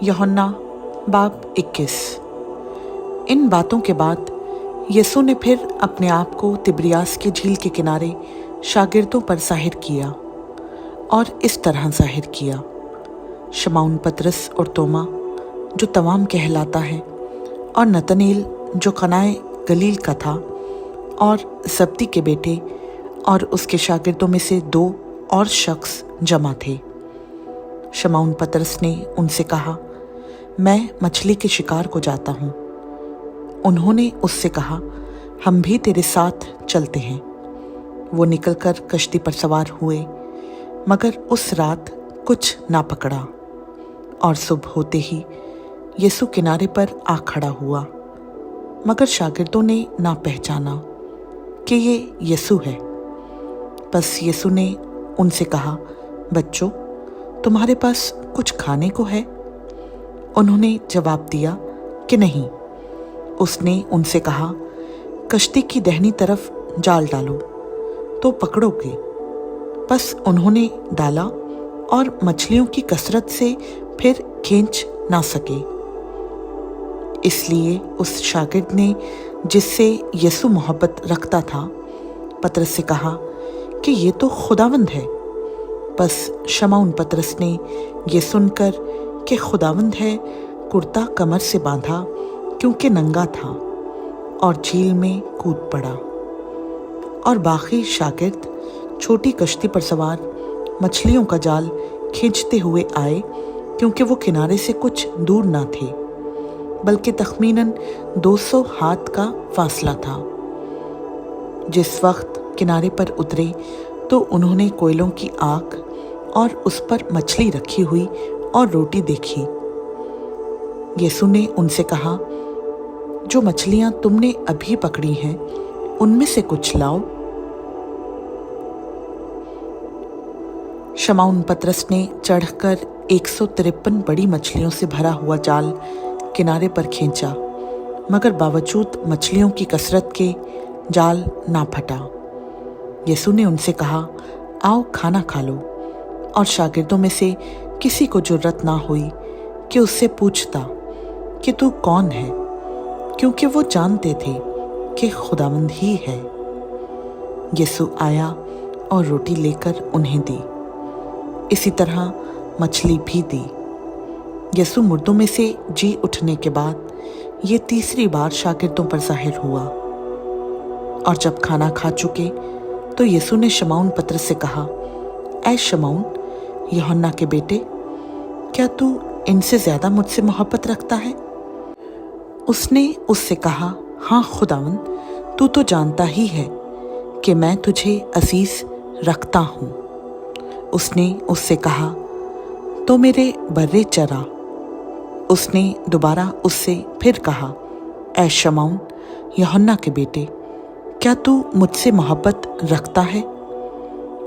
यूहन्ना बाब 21। इन बातों के बाद यीशु ने फिर अपने आप को तिब्रियास की झील के किनारे शागिर्दों पर ज़ाहिर किया और इस तरह ज़ाहिर किया। शमौन पतरस और तोमा जो तवाम कहलाता है, और नतनेल जो कनाए गलील का था, और जब्दी के बेटे और उसके शागिर्दों में से 2 और शख्स जमा थे। शमौन पतरस ने उनसे कहा, मैं मछली के शिकार को जाता हूँ। उन्होंने उससे कहा, हम भी तेरे साथ चलते हैं। वो निकलकर कश्ती पर सवार हुए, मगर उस रात कुछ ना पकड़ा। और सुबह होते ही यीशु किनारे पर आ खड़ा हुआ, मगर शागिर्दों ने ना पहचाना कि ये यीशु है। बस यीशु ने उनसे कहा, बच्चों, तुम्हारे पास कुछ खाने को है? उन्होंने जवाब दिया कि नहीं। उसने उनसे कहा, कश्ती की दाहिनी तरफ जाल डालो तो पकड़ोगे। बस उन्होंने डाला और मछलियों की कसरत से फिर खींच ना सके। इसलिए उस शागिर्द ने, जिससे यीशु मोहब्बत रखता था, पतरस से कहा कि ये तो खुदावंद है। बस शमौन पतरस ने ये सुनकर कि खुदावंद है, कुर्ता कमर से बांधा, क्योंकि नंगा था, और झील में कूद पड़ा। और बाकी शागिर्द छोटी कश्ती पर सवार मछलियों का जाल खींचते हुए आए, क्योंकि वो किनारे से कुछ दूर ना थे, बल्कि तखमीनन 200 हाथ का फासला था। जिस वक्त किनारे पर उतरे तो उन्होंने कोयलों की आग और उस पर मछली रखी हुई और रोटी देखी। यीशु ने उनसे कहा, जो मछलियां तुमने अभी पकड़ी हैं, उनमें से कुछ लाओ। शमौन पतरस ने चढ़कर 153 बड़ी मछलियों से भरा हुआ जाल किनारे पर खींचा, मगर बावजूद मछलियों की कसरत के जाल ना फटा। यीशु ने उनसे कहा, आओ खाना खा लो। और शागिर्दों में से किसी को जुर्रत ना हुई कि उससे पूछता कि तू कौन है, क्योंकि वो जानते थे कि खुदावंद ही है। यीशु आया और रोटी लेकर उन्हें दी। इसी तरह मछली भी दी। यीशु मुर्दों में से जी उठने के बाद ये तीसरी बार शागिर्दों पर ज़ाहिर हुआ। और जब खाना खा चुके तो यीशु ने शमौन पतरस से कहा, ऐ शमौन, यूहन्ना के बेटे, क्या तू इनसे ज़्यादा मुझसे मोहब्बत रखता है? उसने उससे कहा, हाँ खुदावंद, तू तो जानता ही है कि मैं तुझे अजीज रखता हूँ। उसने उससे कहा, तो मेरे बर्रे चरा। उसने दोबारा उससे फिर कहा, ऐ शमौन, यूहन्ना के बेटे, क्या तू मुझसे मोहब्बत रखता है?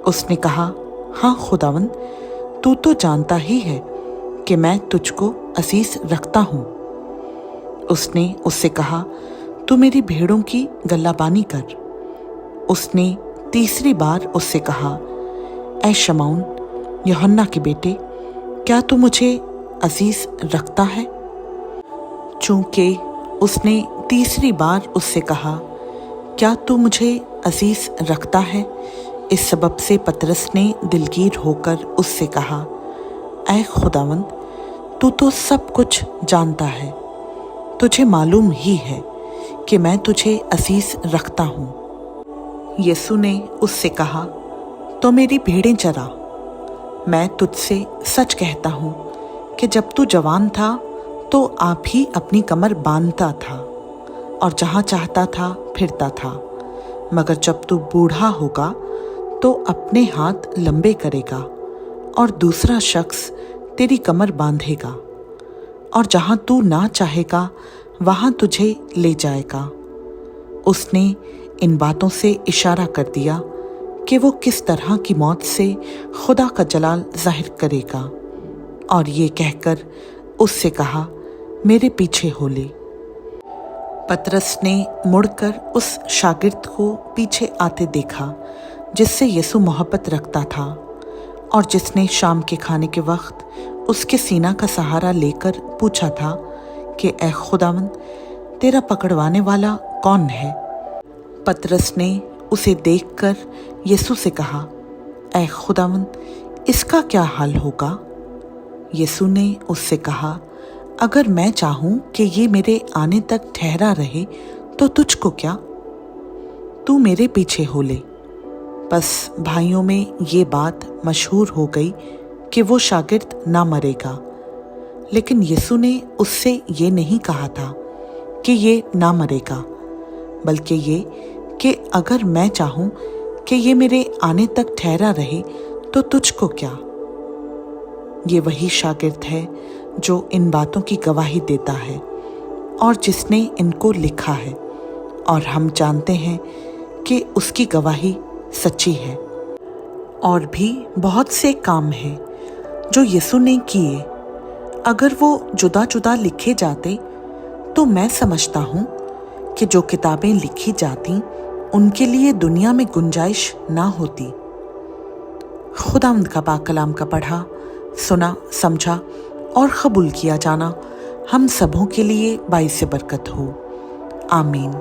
उसने कहा, हाँ खुदावंद, तू तो जानता ही है कि मैं तुझको अजीज रखता हूँ। उसने उससे कहा, तू मेरी भेड़ों की गल्लाबानी कर। उसने तीसरी बार उससे कहा, ऐ शमौन, यूहन्ना के बेटे, क्या तू मुझे अजीज रखता है? चूंकि उसने तीसरी बार उससे कहा, क्या तू मुझे अजीज रखता है, इस सबब से पतरस ने दिलगीर होकर उससे कहा, ऐ खुदावंद, तू तो सब कुछ जानता है। तुझे मालूम ही है कि मैं तुझे अजीज रखता हूँ। यीशु ने उससे कहा, तो मेरी भेड़ें चरा। मैं तुझसे सच कहता हूँ कि जब तू जवान था तो आप ही अपनी कमर बांधता था और जहाँ चाहता था फिरता था, मगर जब तू बूढ़ा होगा तो अपने हाथ लंबे करेगा और दूसरा शख्स तेरी कमर बांधेगा, और जहाँ तू ना चाहेगा वहाँ तुझे ले जाएगा। उसने इन बातों से इशारा कर दिया कि वो किस तरह की मौत से खुदा का जलाल जाहिर करेगा, और ये कहकर उससे कहा, मेरे पीछे हो ले। पतरस ने मुड़कर उस शागिर्द को पीछे आते देखा जिससे यीशु मोहब्बत रखता था, और जिसने शाम के खाने के वक्त उसके सीना का सहारा लेकर पूछा था कि ऐ खुदावंद, तेरा पकड़वाने वाला कौन है? पतरस ने उसे देखकर यीशु से कहा, ऐ खुदावंद, इसका क्या हाल होगा? यीशु ने उससे कहा, अगर मैं चाहूं कि ये मेरे आने तक ठहरा रहे तो तुझको क्या? तू मेरे पीछे हो ले। बस भाइयों में ये बात मशहूर हो गई कि वो शागिर्द ना मरेगा। लेकिन यीशु ने उससे ये नहीं कहा था कि ये ना मरेगा, बल्कि ये कि अगर मैं चाहूं कि ये मेरे आने तक ठहरा रहे तो तुझको क्या? ये वही शागिर्द है जो इन बातों की गवाही देता है और जिसने इनको लिखा है, और हम जानते हैं कि उसकी गवाही सच्ची है। और भी बहुत से काम हैं जो यीशु ने किए। अगर वो जुदा जुदा लिखे जाते तो मैं समझता हूँ कि जो किताबें लिखी जाती उनके लिए दुनिया में गुंजाइश ना होती। खुदावंद का पाक कलाम का पढ़ा, सुना, समझा और कबूल किया जाना हम सबों के लिए बाइस बरकत हो। आमीन।